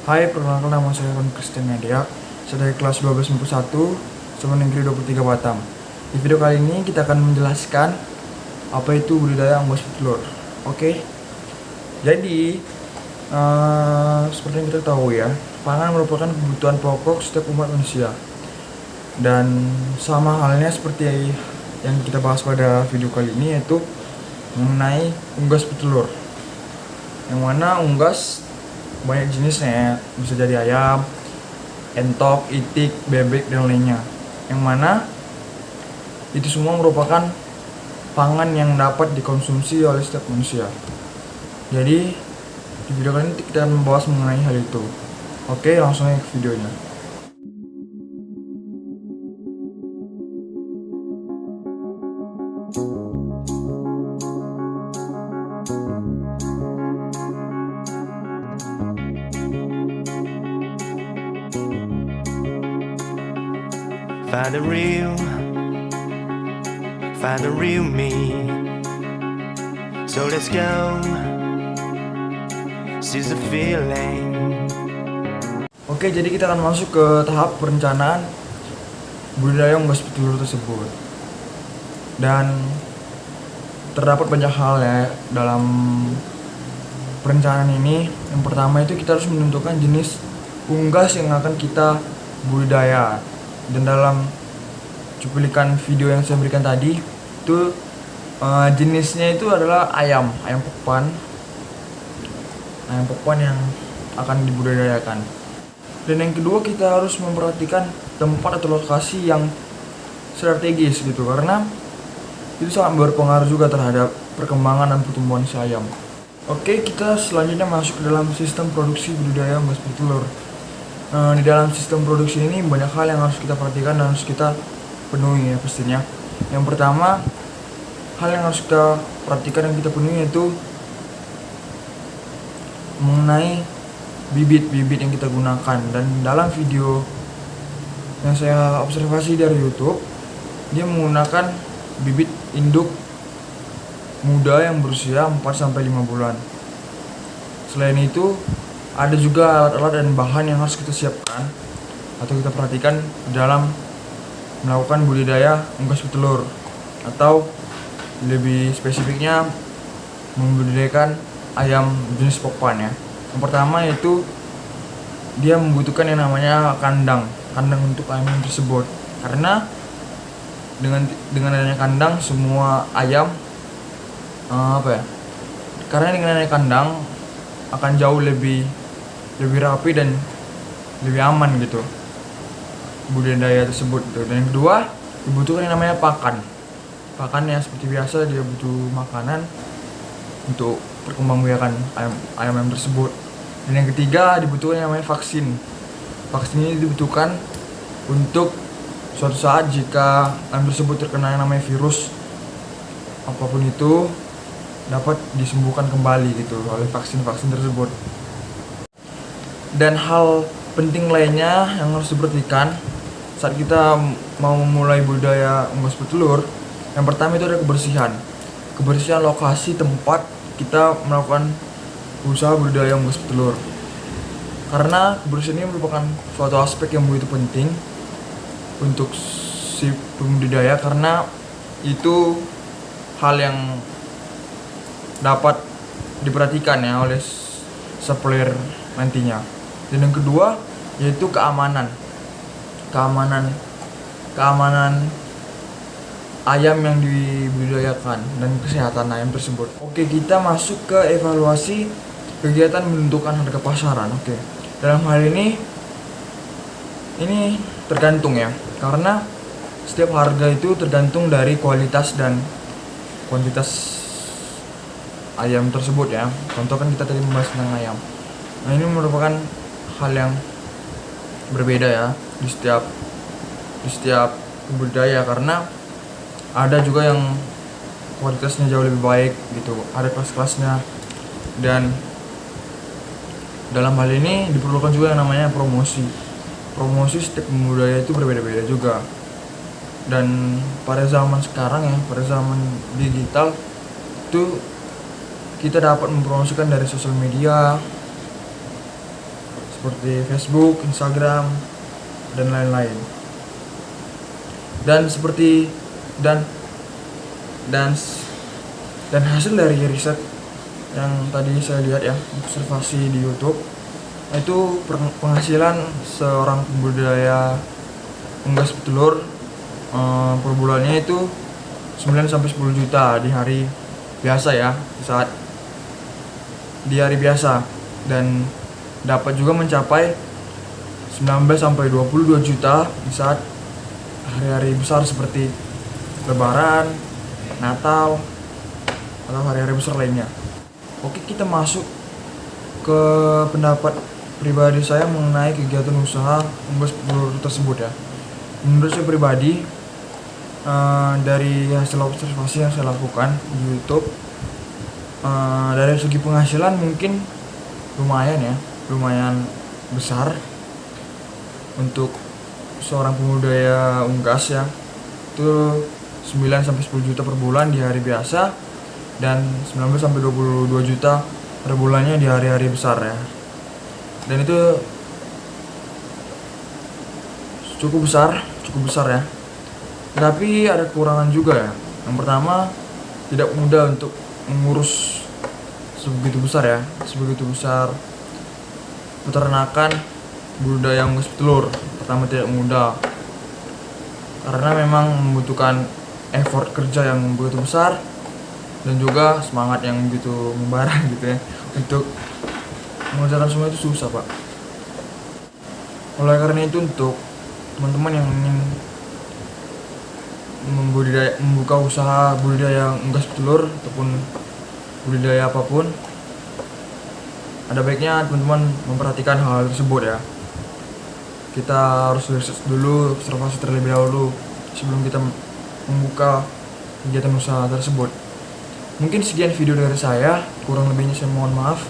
Hai, perkenalkan nama saya Ron Christian Media. Saya dari kelas 1291, Semen Negeri 23 Batam. Di video kali ini kita akan menjelaskan apa itu budidaya unggas petelur. Oke. Jadi, seperti yang kita tahu ya, pangan merupakan kebutuhan pokok setiap umat manusia. Dan sama halnya seperti yang kita bahas pada video kali ini, yaitu mengenai unggas petelur. Yang mana unggas banyak jenisnya, bisa jadi ayam, entok, itik, bebek, dan lainnya. Yang mana itu semua merupakan pangan yang dapat dikonsumsi oleh setiap manusia. Jadi di video kali ini kita akan membahas mengenai hal itu. Oke, langsung aja ke videonya. Find the real me. So let's go, seize the feeling. Oke, jadi kita akan masuk ke tahap perencanaan budidaya unggas petelur tersebut. Dan terdapat banyak hal ya dalam perencanaan ini. Yang pertama itu kita harus menentukan jenis unggas yang akan kita budidaya. Dan dalam cuplikan video yang saya berikan tadi itu jenisnya itu adalah ayam pepan yang akan dibudidayakan. Dan yang kedua, kita harus memperhatikan tempat atau lokasi yang strategis gitu, karena itu sangat berpengaruh juga terhadap perkembangan dan pertumbuhan si ayam. Oke, kita selanjutnya masuk ke dalam sistem produksi budidaya unggas petelur. Di dalam sistem produksi ini banyak hal yang harus kita perhatikan dan harus kita penuhi ya pastinya. Yang pertama, hal yang harus kita perhatikan dan kita penuhi yaitu mengenai bibit-bibit yang kita gunakan. Dan dalam video yang saya observasi dari YouTube, dia menggunakan bibit induk muda yang berusia 4-5 bulan. Selain itu, ada juga alat-alat dan bahan yang harus kita siapkan atau kita perhatikan dalam melakukan budidaya unggas petelur, atau lebih spesifiknya membudidayakan ayam jenis pepan ya. Yang pertama yaitu dia membutuhkan yang namanya kandang untuk ayam tersebut, karena dengan adanya kandang semua ayam karena dengan adanya kandang akan jauh lebih rapi dan lebih aman gitu budidaya tersebut. Dan yang kedua, dibutuhkan yang namanya pakan ya, seperti biasa dia butuh makanan untuk perkembangbiakan ayam tersebut. Dan yang ketiga, dibutuhkan yang namanya vaksin ini dibutuhkan untuk suatu saat jika ayam tersebut terkena yang namanya virus apapun itu, dapat disembuhkan kembali gitu oleh vaksin tersebut. Dan hal penting lainnya yang harus diperhatikan saat kita mau memulai budidaya unggas petelur, yang pertama itu ada kebersihan lokasi tempat kita melakukan usaha budidaya unggas petelur. Karena kebersihan ini merupakan suatu aspek yang begitu penting untuk si pembudidaya, karena itu hal yang dapat diperhatikan ya oleh supplier nantinya. Dan yang kedua yaitu keamanan ayam yang dibudidayakan dan kesehatan ayam tersebut. Oke, kita masuk ke evaluasi kegiatan menentukan harga pasaran. Oke, dalam hal ini tergantung ya, karena setiap harga itu tergantung dari kualitas dan kuantitas ayam tersebut ya. Contoh kan kita tadi membahas tentang ayam. Nah, ini merupakan hal yang berbeda ya di setiap budidaya, karena ada juga yang kualitasnya jauh lebih baik gitu, ada kelas-kelasnya. Dan dalam hal ini diperlukan juga yang namanya promosi setiap budidaya itu berbeda-beda juga. Dan pada zaman sekarang ya, pada zaman digital itu kita dapat mempromosikan dari sosial media seperti Facebook, Instagram, dan lain-lain. Dan seperti dan hasil dari riset yang tadi saya lihat ya, observasi di YouTube, itu penghasilan seorang pembudidaya unggas petelur per bulannya itu 9 sampai 10 juta di hari biasa ya, saat di hari biasa, dan dapat juga mencapai 19 sampai 22 juta di saat hari-hari besar seperti Lebaran, Natal, atau hari-hari besar lainnya. Oke, kita masuk ke pendapat pribadi saya mengenai kegiatan usaha unggas petelur tersebut ya. Menurut saya pribadi, dari hasil observasi yang saya lakukan di YouTube, dari segi penghasilan mungkin lumayan besar untuk seorang pembudidaya unggas ya. Itu 9 sampai 10 juta per bulan di hari biasa, dan 19 sampai 22 juta per bulannya di hari-hari besar ya. Dan itu cukup besar ya. Tetapi ada kekurangan juga ya. Yang pertama, tidak mudah untuk mengurus sebegitu besar peternakan budidaya unggas petelur. Pertama, tidak mudah karena memang membutuhkan effort kerja yang begitu besar dan juga semangat yang begitu membara gitu ya. Untuk mengerjakan semua itu susah, Pak. Oleh karena itu, untuk teman-teman yang ingin membuka usaha budidaya unggas petelur ataupun budidaya apapun, ada baiknya teman-teman memperhatikan hal tersebut ya. Kita harus research dulu, observasi terlebih dahulu sebelum kita membuka kegiatan usaha tersebut. Mungkin sekian video dari saya, kurang lebihnya saya mohon maaf.